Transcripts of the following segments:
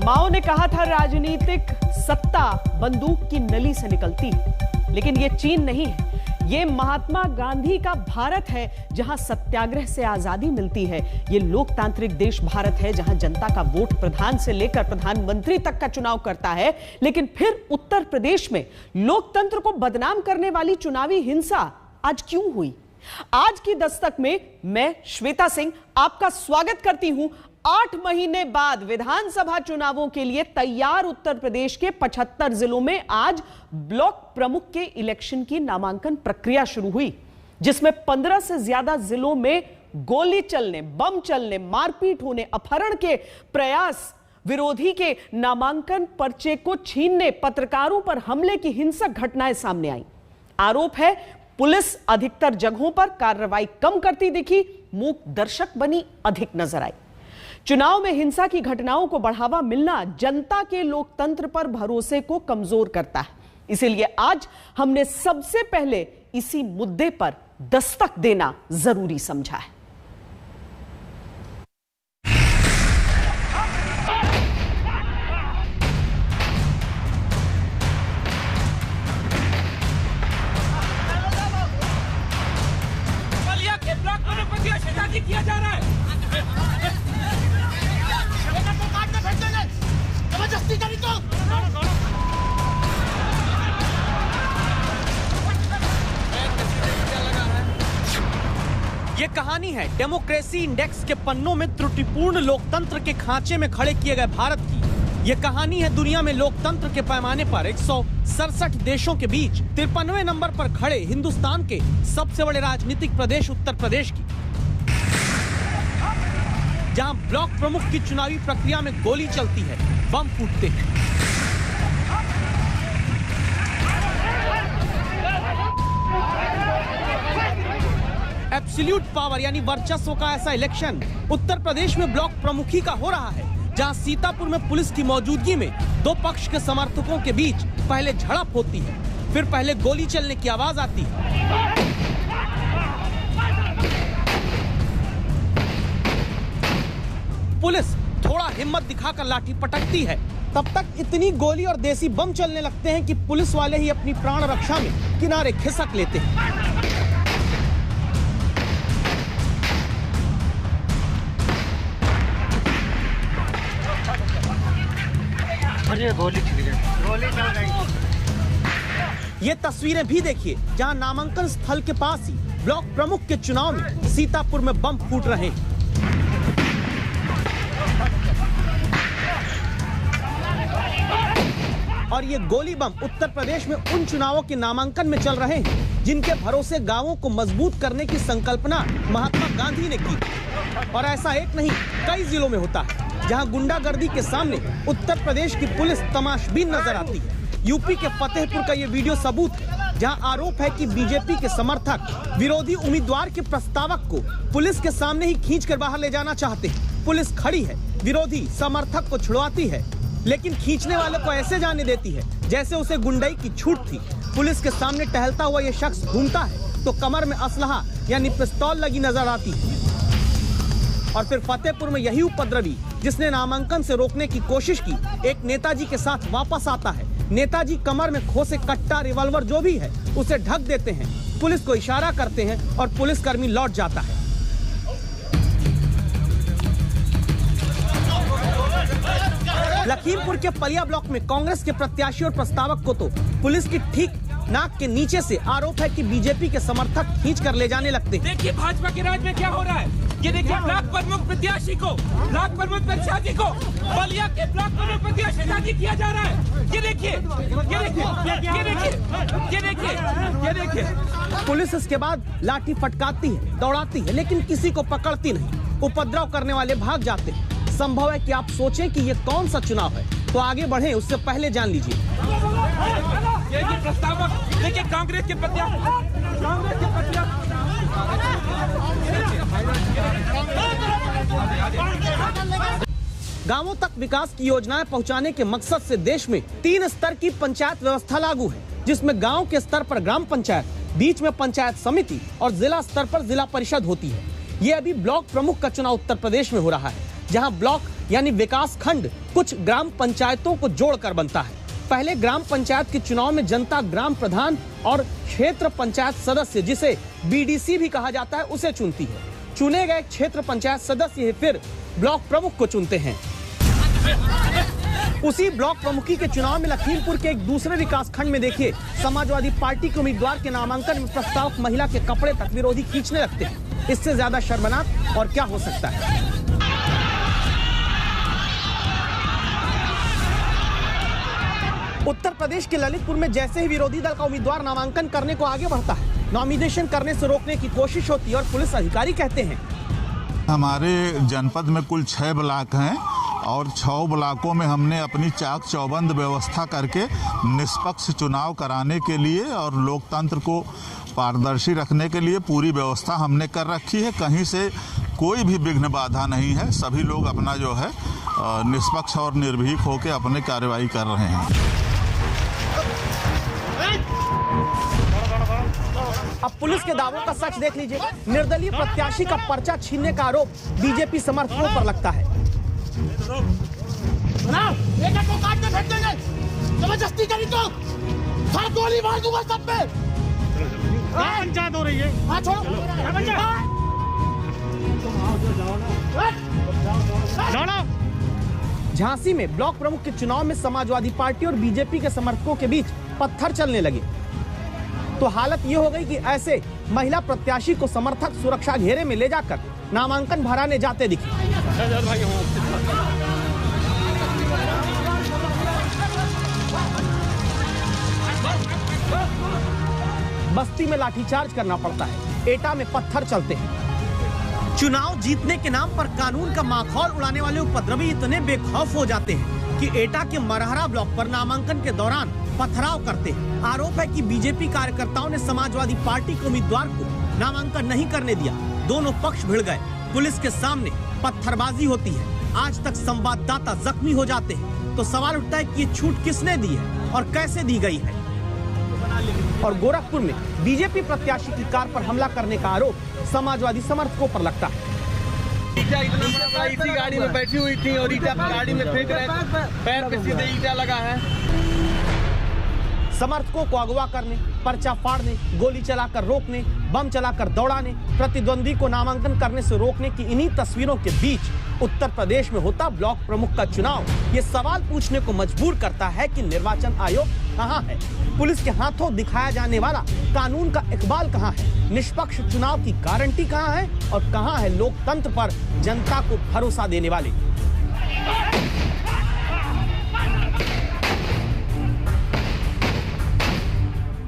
माओ ने कहा था राजनीतिक सत्ता बंदूक की नली से निकलती, लेकिन ये चीन नहीं है, ये महात्मा गांधी का भारत है जहां सत्याग्रह से आजादी मिलती है। ये लोकतांत्रिक देश भारत है जहां जनता का वोट प्रधान से लेकर प्रधानमंत्री तक का चुनाव करता है। लेकिन फिर उत्तर प्रदेश में लोकतंत्र को बदनाम करने वाली चुनावी हिंसा आज क्यों हुई? आज की दस्तक में मैं श्वेता सिंह आपका स्वागत करती हूं। 8 महीने बाद विधानसभा चुनावों के लिए तैयार उत्तर प्रदेश के 75 जिलों में आज ब्लॉक प्रमुख के इलेक्शन की नामांकन प्रक्रिया शुरू हुई, जिसमें 15 से ज्यादा जिलों में गोली चलने, बम चलने, मारपीट होने, अपहरण के प्रयास, विरोधी के नामांकन पर्चे को छीनने, पत्रकारों पर हमले की हिंसक घटनाएं सामने आई। आरोप है पुलिस अधिकतर जगहों पर कार्रवाई कम करती दिखी, मूक दर्शक बनी, अधिक नजर आई। चुनाव में हिंसा की घटनाओं को बढ़ावा मिलना जनता के लोकतंत्र पर भरोसे को कमजोर करता है। इसीलिए आज हमने सबसे पहले इसी मुद्दे पर दस्तक देना जरूरी समझा है। किया जा रहा है, जबरदस्ती करी तो ये कहानी है डेमोक्रेसी इंडेक्स के पन्नों में त्रुटिपूर्ण लोकतंत्र के खांचे में खड़े किए गए भारत की। ये कहानी है दुनिया में लोकतंत्र के पैमाने पर 167 देशों के बीच 53वें नंबर पर खड़े हिंदुस्तान के सबसे बड़े राजनीतिक प्रदेश उत्तर प्रदेश की, जहां ब्लॉक प्रमुख की चुनावी प्रक्रिया में गोली चलती है, बम फूटते हैं। एब्सोल्यूट पावर यानी वर्चस्व का ऐसा इलेक्शन उत्तर प्रदेश में ब्लॉक प्रमुखी का हो रहा है, जहां सीतापुर में पुलिस की मौजूदगी में दो पक्ष के समर्थकों के बीच पहले झड़प होती है, फिर पहले गोली चलने की आवाज आती है। पुलिस थोड़ा हिम्मत दिखाकर लाठी पटकती है, तब तक इतनी गोली और देसी बम चलने लगते हैं कि पुलिस वाले ही अपनी प्राण रक्षा में किनारे खिसक लेते हैं। गोली चल गई। ये तस्वीरें भी देखिए, जहां नामांकन स्थल के पास ही ब्लॉक प्रमुख के चुनाव में सीतापुर में बम फूट रहे हैं। और ये गोली बम उत्तर प्रदेश में उन चुनावों के नामांकन में चल रहे हैं जिनके भरोसे गांवों को मजबूत करने की संकल्पना महात्मा गांधी ने की। और ऐसा एक नहीं, कई जिलों में होता है जहां गुंडागर्दी के सामने उत्तर प्रदेश की पुलिस तमाशबीन नजर आती है। यूपी के फतेहपुर का ये वीडियो सबूत है, जहां आरोप है कि बीजेपी के समर्थक विरोधी उम्मीदवार के प्रस्तावक को पुलिस के सामने ही खींचकर बाहर ले जाना चाहते हैं। पुलिस खड़ी है, विरोधी समर्थक को छुड़वाती है, लेकिन खींचने वाले को ऐसे जाने देती है जैसे उसे गुंडाई की छूट थी। पुलिस के सामने टहलता हुआ ये शख्स घूमता है तो कमर में असलहा यानी पिस्तौल लगी नजर आती है। और फिर फतेहपुर में यही उपद्रवी जिसने नामांकन से रोकने की कोशिश की, एक नेताजी के साथ वापस आता है। नेताजी कमर में खोसे कट्टा, रिवॉल्वर जो भी है उसे ढक देते हैं, पुलिस को इशारा करते हैं और पुलिसकर्मी लौट जाता है। लखीमपुर के पलिया ब्लॉक में कांग्रेस के प्रत्याशी और प्रस्तावक को तो पुलिस की ठीक नाक के नीचे से आरोप है कि बीजेपी के समर्थक खींच कर ले जाने लगते हैं। देखिए भाजपा के राज में क्या हो रहा है, ये देखिए ब्लॉक प्रमुख प्रत्याशी को, ब्लॉक प्रमुख प्रत्याशी को बलिया के ब्लॉक प्रमुख प्रत्याशी शादी किया जा रहा है। ये देखिए, ये देखिए, ये देखिए, ये देखिए, ये देखिए। पुलिस इसके बाद लाठी फटकारती है, दौड़ाती है, लेकिन किसी को पकड़ती नहीं। उपद्रव करने वाले भाग जाते हैं। संभव है कि आप सोचें कि ये कौन सा चुनाव है, तो आगे बढ़ें उससे पहले जान लीजिए। ये प्रस्तावक देखिए, कांग्रेस के प्रत्याशी, कांग्रेस के प्रत्याशी। गांवों तक विकास की योजनाएं पहुंचाने के मकसद से देश में 3 स्तर की पंचायत व्यवस्था लागू है, जिसमें गांव के स्तर पर ग्राम पंचायत, बीच में पंचायत समिति और जिला स्तर पर जिला परिषद होती है। ये अभी ब्लॉक प्रमुख का चुनाव उत्तर प्रदेश में हो रहा है, जहां ब्लॉक यानी विकास खंड कुछ ग्राम पंचायतों को जोड़कर बनता है। पहले ग्राम पंचायत के चुनाव में जनता ग्राम प्रधान और क्षेत्र पंचायत सदस्य, जिसे बीडीसी भी कहा जाता है, उसे चुनती है। चुने गए क्षेत्र पंचायत सदस्य फिर ब्लॉक प्रमुख को चुनते हैं। उसी ब्लॉक प्रमुखी के चुनाव में लखीमपुर के एक दूसरे विकास खंड में देखिए, समाजवादी पार्टी के उम्मीदवार के नामांकन में प्रस्तावक महिला के कपड़े तक विरोधी खींचने लगते हैं। इससे ज्यादा शर्मनाक और क्या हो सकता है। उत्तर प्रदेश के ललितपुर में जैसे ही विरोधी दल का उम्मीदवार नामांकन करने को आगे बढ़ता है, नॉमिनेशन करने से रोकने की कोशिश होती है और पुलिस अधिकारी कहते हैं, हमारे जनपद में कुल 6 ब्लॉक हैं और 6 ब्लॉकों में हमने अपनी चाक चौबंद व्यवस्था करके निष्पक्ष चुनाव कराने के लिए और लोकतंत्र को पारदर्शी रखने के लिए पूरी व्यवस्था हमने कर रखी है। कहीं से कोई भी विघ्न बाधा नहीं है। सभी लोग अपना जो है निष्पक्ष और निर्भीक होकर अपनी कार्रवाई कर रहे हैं। अब पुलिस के दावों का सच देख लीजिए। निर्दलीय प्रत्याशी का पर्चा छीनने का आरोप बीजेपी समर्थकों पर लगता है। जबरदस्ती करी तो गोली मार दूंगा सब पे। पंचायत हो रही है। हाँ छोड़ो। झांसी में ब्लॉक प्रमुख के चुनाव में समाजवादी पार्टी और बीजेपी के समर्थकों के बीच पत्थर चलने लगे तो हालत ये हो गई कि ऐसे महिला प्रत्याशी को समर्थक सुरक्षा घेरे में ले जाकर नामांकन भराने जाते दिखे। बस्ती में लाठीचार्ज करना पड़ता है, एटा में पत्थर चलते हैं। चुनाव जीतने के नाम पर कानून का माखौल उड़ाने वाले उपद्रवी इतने बेखौफ हो जाते हैं कि एटा के मरहरा ब्लॉक पर नामांकन के दौरान पथराव करते हैं। आरोप है कि बीजेपी कार्यकर्ताओं ने समाजवादी पार्टी के उम्मीदवार को नामांकन नहीं करने दिया। दोनों पक्ष भिड़ गए। पुलिस के सामने पत्थरबाजी होती है। आज तक संवाददाता जख्मी हो जाते हैं। तो सवाल उठता है कि ये छूट किसने दी है और कैसे दी गई है। और गोरखपुर में बीजेपी प्रत्याशी की कार पर हमला करने का आरोप समाजवादी समर्थकों पर लगता है। ईटा इतना बड़ा इसी गाड़ी में बैठी हुई थी और ईटा गाड़ी में फेंक रहे थे, पैर पे सीधे ईटा लगा है। समर्थकों को अगवा करने, पर्चा फाड़ने, गोली चलाकर रोकने, बम चलाकर दौड़ाने, प्रतिद्वंदी को नामांकन करने से रोकने की इन्हीं तस्वीरों के बीच उत्तर प्रदेश में होता ब्लॉक प्रमुख का चुनाव ये सवाल पूछने को मजबूर करता है कि निर्वाचन आयोग कहां है? पुलिस के हाथों दिखाया जाने वाला कानून का इकबाल कहां है? निष्पक्ष चुनाव की गारंटी कहां है? और कहां है लोकतंत्र पर जनता को भरोसा देने वाले?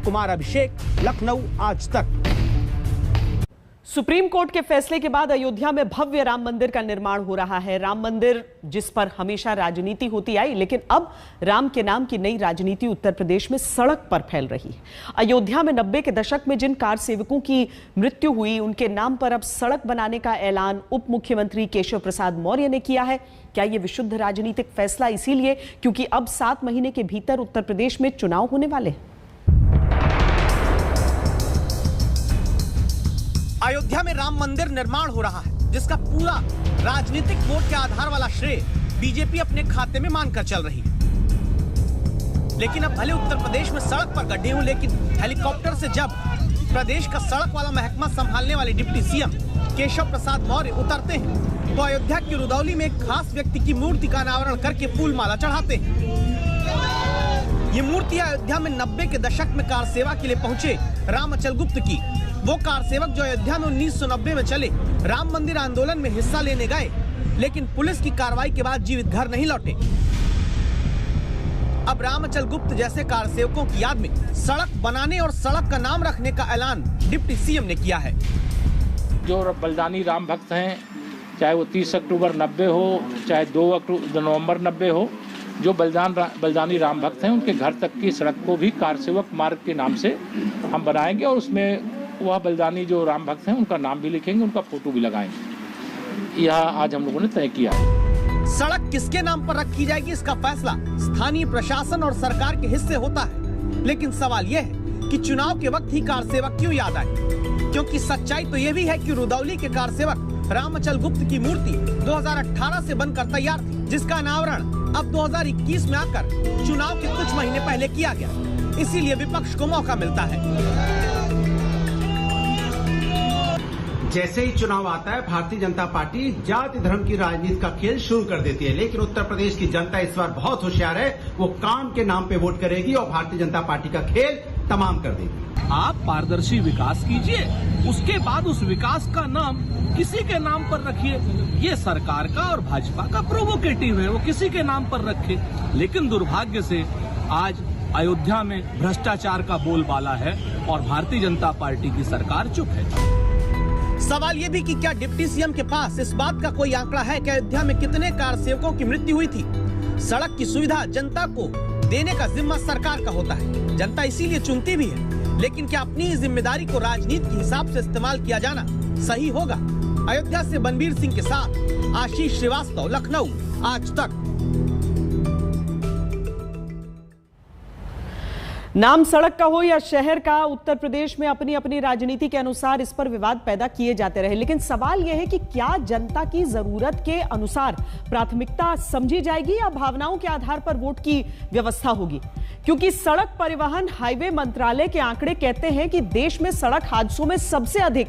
कुमार अभिषेक, लखनऊ, आज तक। सुप्रीम कोर्ट के फैसले के बाद अयोध्या में भव्य राम मंदिर का निर्माण हो रहा है। राम मंदिर जिस पर हमेशा राजनीति होती आई, लेकिन अब राम के नाम की नई राजनीति उत्तर प्रदेश में सड़क पर फैल रही है। अयोध्या में 90 के दशक में जिन कार सेवकों की मृत्यु हुई, उनके नाम पर अब सड़क बनाने का ऐलान उप मुख्यमंत्री केशव प्रसाद मौर्य ने किया है। क्या यह विशुद्ध राजनीतिक फैसला इसीलिए क्योंकि अब 7 महीने के भीतर उत्तर प्रदेश में चुनाव होने वाले हैं? अयोध्या में राम मंदिर निर्माण हो रहा है, जिसका पूरा राजनीतिक वोट के आधार वाला श्रेय बीजेपी अपने खाते में मानकर चल रही है। लेकिन अब भले उत्तर प्रदेश में सड़क पर गड्ढे हों, लेकिन हेलीकॉप्टर से जब प्रदेश का सड़क वाला महकमा संभालने वाले डिप्टी सीएम केशव प्रसाद मौर्य उतरते हैं तो अयोध्या की रुदौली में एक खास व्यक्ति की मूर्ति का अनावरण करके फूल माला चढ़ाते हैं। ये मूर्ति अयोध्या में 90 के दशक में कार सेवा के लिए पहुंचे राम अचल गुप्त की। वो कार सेवक जो अयोध्या में 1990 में चले राम मंदिर आंदोलन में हिस्सा लेने गए, लेकिन पुलिस की कार्रवाई के बाद जीवित घर नहीं लौटे। अब राम अचल गुप्त जैसे कार सेवकों की याद में सड़क बनाने और सड़क का नाम रखने का ऐलान डिप्टी सीएम ने किया है। जो बलिदानी राम भक्त हैं, चाहे वो 30 अक्टूबर 90 हो, चाहे 2 नवंबर 90 हो, जो बलिदानी राम भक्त हैं, उनके घर तक की सड़क को भी कार सेवक मार्ग के नाम से हम बनाएंगे और उसमें वह बलिदानी जो राम भक्त हैं उनका नाम भी लिखेंगे, उनका फोटो भी लगाएंगे। यह आज हम लोगों ने तय किया है। सड़क किसके नाम पर रखी जाएगी, इसका फैसला स्थानीय प्रशासन और सरकार के हिस्से होता है। लेकिन सवाल यह है कि चुनाव के वक्त ही कार सेवक क्यों याद आए? क्योंकि सच्चाई तो यह भी है कि रुदौली के कार सेवक रामचल गुप्त की मूर्ति 2018 से बनकर तैयार थी, जिसका अनावरण अब 2021 में आकर चुनाव के कुछ महीने पहले किया गया। इसीलिए विपक्ष को मौका मिलता है। जैसे ही चुनाव आता है, भारतीय जनता पार्टी जाति धर्म की राजनीति का खेल शुरू कर देती है। लेकिन उत्तर प्रदेश की जनता इस बार बहुत होशियार है, वो काम के नाम पे वोट करेगी और भारतीय जनता पार्टी का खेल तमाम कर देगी। आप पारदर्शी विकास कीजिए, उसके बाद उस विकास का नाम किसी के नाम पर रखिए। ये सरकार का और भाजपा का प्रोवोकेटिव है, वो किसी के नाम पर रखे। लेकिन दुर्भाग्य से आज अयोध्या में भ्रष्टाचार का बोलबाला है और भारतीय जनता पार्टी की सरकार चुप है। सवाल ये भी कि क्या डिप्टी सीएम के पास इस बात का कोई आंकड़ा है कि अयोध्या में कितने कार सेवकों की मृत्यु हुई थी? सड़क की सुविधा जनता को देने का जिम्मा सरकार का होता है, जनता इसीलिए चुनती भी है। लेकिन क्या अपनी जिम्मेदारी को राजनीति के हिसाब से इस्तेमाल किया जाना सही होगा? अयोध्या से बनबीर सिंह के साथ आशीष श्रीवास्तव, लखनऊ, आज तक। नाम सड़क का हो या शहर का, उत्तर प्रदेश में अपनी अपनी राजनीति के अनुसार इस पर विवाद पैदा किए जाते रहे। लेकिन सवाल यह है कि क्या जनता की जरूरत के अनुसार प्राथमिकता समझी जाएगी या भावनाओं के आधार पर वोट की व्यवस्था होगी? क्योंकि सड़क परिवहन हाईवे मंत्रालय के आंकड़े कहते हैं कि देश में सड़क हादसों में सबसे अधिक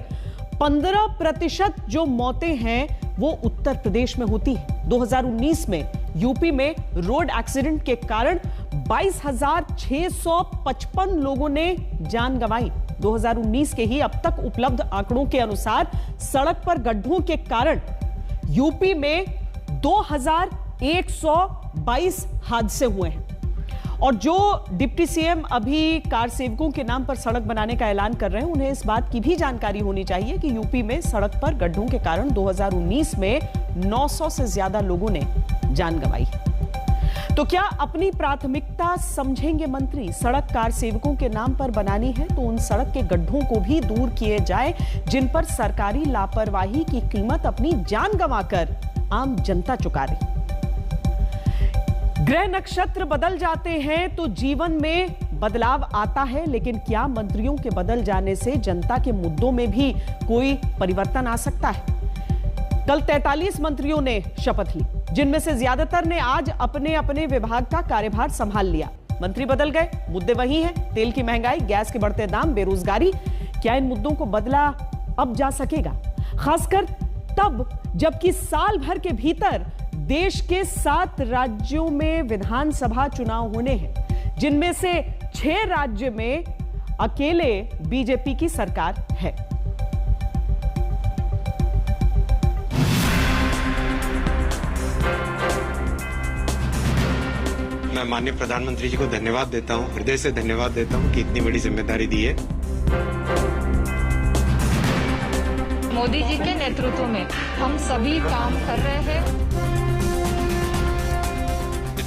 15% जो मौतें हैं वो उत्तर प्रदेश में होती है। 2019 में यूपी में रोड एक्सीडेंट के कारण 22,655 लोगों ने जान गंवाई। 2019 के ही अब तक उपलब्ध आंकड़ों के अनुसार सड़क पर गड्ढों के कारण यूपी में 2,122 हादसे हुए हैं। और जो डिप्टी सीएम अभी कार सेवकों के नाम पर सड़क बनाने का ऐलान कर रहे हैं, उन्हें इस बात की भी जानकारी होनी चाहिए कि यूपी में सड़क पर गड्ढों के कारण 2019 में 900 से ज्यादा लोगों ने जान गंवाई। तो क्या अपनी प्राथमिकता समझेंगे मंत्री? सड़क कार सेवकों के नाम पर बनानी है तो उन सड़क के गड्ढों को भी दूर किए जाए जिन पर सरकारी लापरवाही की कीमत अपनी जान गंवाकर आम जनता चुका रही। ग्रह नक्षत्र बदल जाते हैं तो जीवन में बदलाव आता है, लेकिन क्या मंत्रियों के बदल जाने से जनता के मुद्दों में भी कोई परिवर्तन आ सकता है? कल 43 मंत्रियों ने शपथ ली, जिनमें से ज्यादातर ने आज अपने अपने विभाग का कार्यभार संभाल लिया। मंत्री बदल गए, मुद्दे वही हैं, तेल की महंगाई, गैस के बढ़ते दाम, बेरोजगारी। क्या इन मुद्दों को बदला अब जा सकेगा? खासकर तब जबकि साल भर के भीतर देश के 7 राज्यों में विधानसभा चुनाव होने हैं, जिनमें से 6 राज्य में अकेले बीजेपी की सरकार है। मैं माननीय प्रधानमंत्री जी को धन्यवाद देता हूं, हृदय से धन्यवाद देता हूं कि इतनी बड़ी जिम्मेदारी दी है। मोदी जी के नेतृत्व में हम सभी काम कर रहे हैं।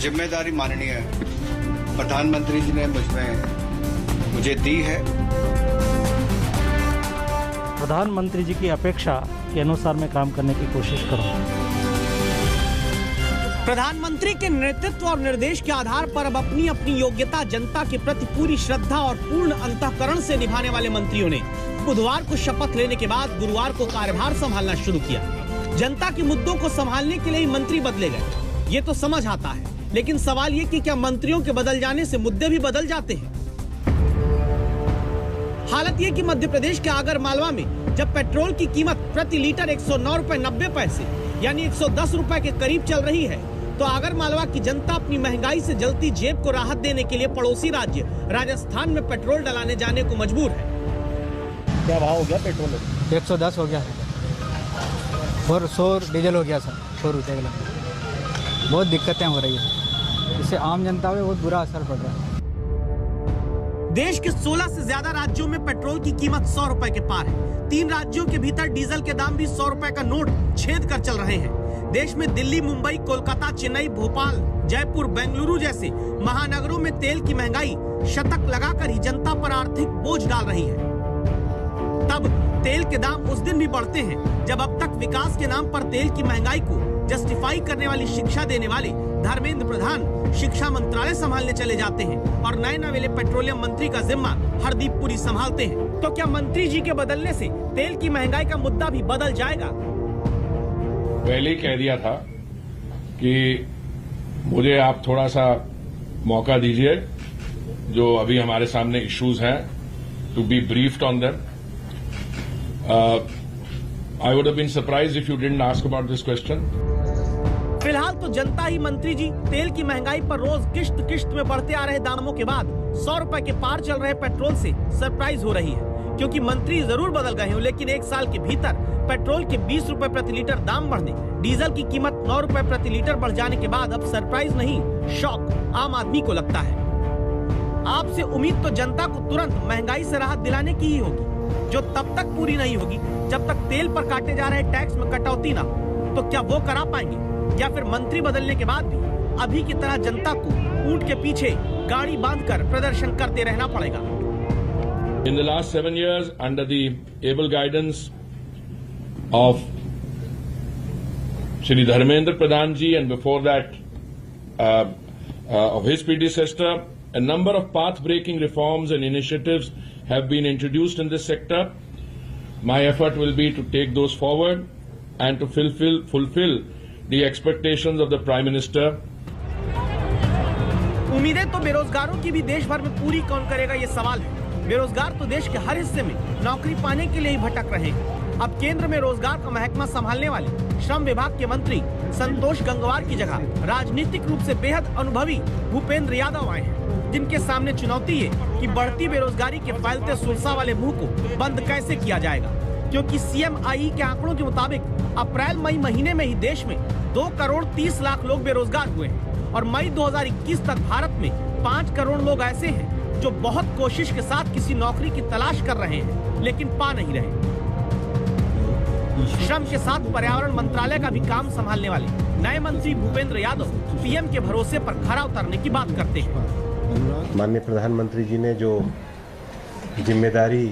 जिम्मेदारी माननीय प्रधानमंत्री जी ने मुझे दी है। प्रधानमंत्री जी की अपेक्षा के अनुसार मैं काम करने की कोशिश करूंगा। प्रधानमंत्री के नेतृत्व और निर्देश के आधार पर अब अपनी अपनी योग्यता जनता के प्रति पूरी श्रद्धा और पूर्ण अंतःकरण से निभाने वाले मंत्रियों ने बुधवार को शपथ लेने के बाद गुरुवार को कार्यभार संभालना शुरू किया। जनता के मुद्दों को संभालने के लिए ही मंत्री बदले गए, ये तो समझ आता है, लेकिन सवाल ये कि क्या मंत्रियों के बदल जाने से मुद्दे भी बदल जाते हैं? हालत ये कि मध्य प्रदेश के आगर मालवा में जब पेट्रोल की कीमत प्रति लीटर 109 रुपए 90 पैसे यानी 110 रुपए के करीब चल रही है, तो आगर मालवा की जनता अपनी महंगाई से जलती जेब को राहत देने के लिए पड़ोसी राज्य राजस्थान में पेट्रोल डलाने जाने को मजबूर है। क्या भाव हो गया पेट्रोल? 110 हो गया और 100 डीजल हो गया सर, 100 रुपये किलो। बहुत दिक्कतें हो रही है, इससे आम जनता पे बहुत बुरा असर पड़ रहा है। देश के 16 से ज्यादा राज्यों में पेट्रोल की कीमत 100 रुपए के पार है। 3 राज्यों के भीतर डीजल के दाम भी 100 रुपए का नोट छेद कर चल रहे हैं। देश में दिल्ली, मुंबई, कोलकाता, चेन्नई, भोपाल, जयपुर, बेंगलुरु जैसे महानगरों में तेल की महंगाई शतक लगाकर ही जनता पर आर्थिक बोझ डाल रही है। तब तेल के दाम उस दिन भी बढ़ते हैं जब अब तक विकास के नाम पर तेल की महंगाई को जस्टिफाई करने वाली शिक्षा देने वाले धर्मेंद्र प्रधान शिक्षा मंत्रालय संभालने चले जाते हैं और नए नवेले पेट्रोलियम मंत्री का जिम्मा हरदीप पुरी संभालते हैं। तो क्या मंत्री जी के बदलने से तेल की महंगाई का मुद्दा भी बदल जाएगा? पहले ही कह दिया था कि मुझे आप थोड़ा सा मौका दीजिए, जो अभी हमारे सामने इश्यूज हैं, to be briefed on them. I would have been surprised if you didn't ask about this question. फिलहाल तो जनता ही मंत्री जी तेल की महंगाई पर रोज किश्त किश्त में बढ़ते आ रहे दामों के बाद 100 रुपए के पार चल रहे पेट्रोल से सरप्राइज हो रही है, क्योंकि मंत्री जरूर बदल गए हैं, लेकिन एक साल के भीतर पेट्रोल के 20 रुपए प्रति लीटर दाम बढ़ने, डीजल की कीमत 9 रुपए प्रति लीटर बढ़ जाने के बाद अब सरप्राइज नहीं, शॉक आम आदमी को लगता है. आपसे उम्मीद तो जनता को तुरंत महंगाई से राहत दिलाने की ही होगी, जो तब तक पूरी नहीं होगी जब तक तेल पर काटे जा रहे टैक्स में कटौती ना. तो क्या वो करा पाएंगे, या फिर मंत्री बदलने के बाद भी अभी की तरह जनता को ऊंट के पीछे गाड़ी बांधकर प्रदर्शन करते रहना पड़ेगा? In the last 7 years, under the able guidance of Shri Dharmendra Pradhan ji, and before that of his predecessor, a number of path-breaking reforms and initiatives have been introduced in this sector. My effort will be to take those forward and to fulfill the expectations of the Prime Minister. उम्मीदें तो बेरोजगारों की भी देश भर में पूरी कौन करेगा, ये सवाल है. बेरोजगार तो देश के हर हिस्से में नौकरी पाने के लिए ही भटक रहे हैं. अब केंद्र में रोजगार का महकमा संभालने वाले श्रम विभाग के मंत्री संतोष गंगवार की जगह राजनीतिक रूप से बेहद अनुभवी भूपेंद्र यादव आए हैं, जिनके सामने चुनौती है कि बढ़ती बेरोजगारी के फैलते सुरसा वाले मुंह को बंद कैसे किया जाएगा. क्योंकि CMIE के आंकड़ों के मुताबिक अप्रैल मई महीने में ही देश में 2 करोड़ 30 लाख लोग बेरोजगार हुए हैं, और मई 2021 तक भारत में 5 करोड़ लोग ऐसे हैं जो बहुत कोशिश के साथ किसी नौकरी की तलाश कर रहे हैं, लेकिन पा नहीं रहे. श्रम के साथ पर्यावरण मंत्रालय का भी काम संभालने वाले नए मंत्री भूपेंद्र यादव PM के भरोसे पर खरा उतरने की बात करते हैं. माननीय प्रधानमंत्री जी ने जो जिम्मेदारी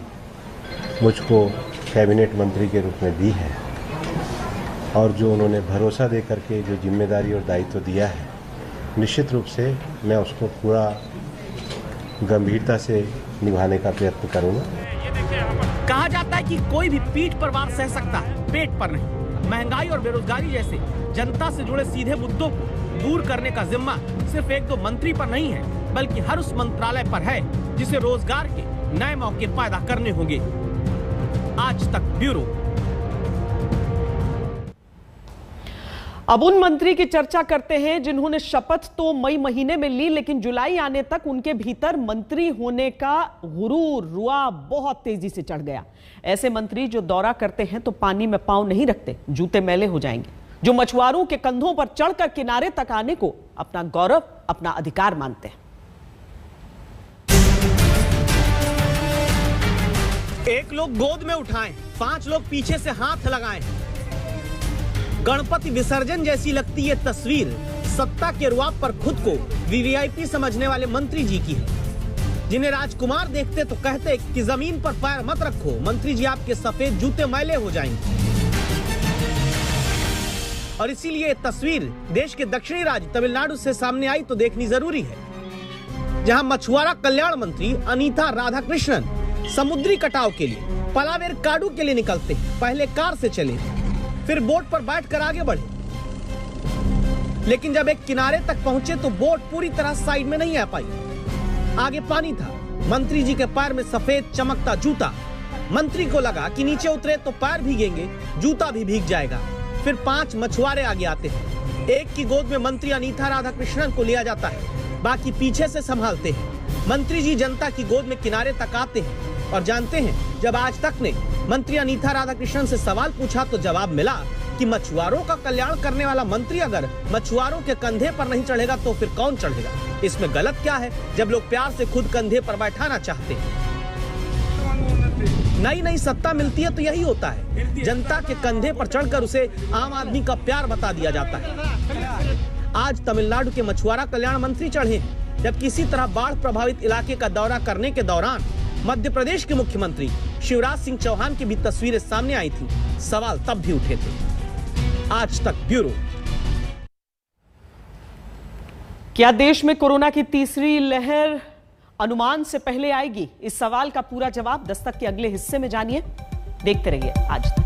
मुझको कैबिनेट मंत्री के रूप में दी है, और जो उन्होंने भरोसा दे करके जो जिम्मेदारी और दायित्व दिया है, निश्चित रूप से मैं उसको पूरा गंभीरता से निभाने का प्रयत्न करूंगा. कहा जाता है कि कोई भी पीठ पर वार सह सकता है, पेट पर नहीं. महंगाई और बेरोजगारी जैसे जनता से जुड़े सीधे मुद्दों को दूर करने का जिम्मा सिर्फ 1-2 मंत्री पर नहीं है, बल्कि हर उस मंत्रालय पर है जिसे रोजगार के नए मौके पैदा करने होंगे. आज तक ब्यूरो. अब उन मंत्री की चर्चा करते हैं जिन्होंने शपथ तो मई महीने में ली, लेकिन जुलाई आने तक उनके भीतर मंत्री होने का गुरूर रुआ बहुत तेजी से चढ़ गया. ऐसे मंत्री जो दौरा करते हैं तो पानी में पांव नहीं रखते, जूते मैले हो जाएंगे, जो मछुआरों के कंधों पर चढ़कर किनारे तक आने को अपना गौरव, अपना अधिकार मानते हैं. एक लोग गोद में उठाएं, 5 लोग पीछे से हाथ लगाएं. गणपति विसर्जन जैसी लगती ये तस्वीर सत्ता के रुआब पर खुद को VVIP समझने वाले मंत्री जी की है, जिन्हें राजकुमार देखते तो कहते कि जमीन पर पैर मत रखो, मंत्री जी आपके सफेद जूते मैले हो जाएंगे. और इसीलिए ये तस्वीर देश के दक्षिणी राज्य तमिलनाडु से सामने आई तो देखनी जरूरी है, जहां मछुआरा कल्याण मंत्री अनीता राधाकृष्णन समुद्री कटाव के लिए पलावेर काडू के लिए निकलते हैं. पहले कार से चले, फिर बोट पर बैठकर आगे बढ़े, लेकिन जब एक किनारे तक पहुंचे तो बोट पूरी तरह साइड में नहीं आ पाई. आगे पानी था, मंत्री जी के पैर में सफेद चमकता जूता. मंत्री को लगा कि नीचे उतरे तो पैर भीगेंगे, जूता भी भीग जाएगा. फिर 5 मछुआरे आगे आते हैं. एक की गोद में मंत्री अनीता राधाकृष्णन को लिया जाता है, बाकी पीछे से संभालते हैं. मंत्री जी जनता की गोद में किनारे तक आते हैं, और जानते हैं जब आज तक ने मंत्री अनीता राधाकृष्णन से सवाल पूछा तो जवाब मिला कि मछुआरों का कल्याण करने वाला मंत्री अगर मछुआरों के कंधे पर नहीं चढ़ेगा तो फिर कौन चढ़ेगा. इसमें गलत क्या है जब लोग प्यार से खुद कंधे पर बैठाना चाहते हैं. नई सत्ता मिलती है तो यही होता है, जनता के कंधे पर चढ़कर उसे आम आदमी का प्यार बता दिया जाता है. आज तमिलनाडु के मछुआरा कल्याण मंत्री चढ़े हैं, जब किसी तरह बाढ़ प्रभावित इलाके का दौरा करने के दौरान मध्य प्रदेश के मुख्यमंत्री शिवराज सिंह चौहान की भी तस्वीरें सामने आई थी. सवाल तब भी उठे थे. आज तक ब्यूरो. क्या देश में कोरोना की तीसरी लहर अनुमान से पहले आएगी? इस सवाल का पूरा जवाब दस्तक के अगले हिस्से में जानिए. देखते रहिए आज तक.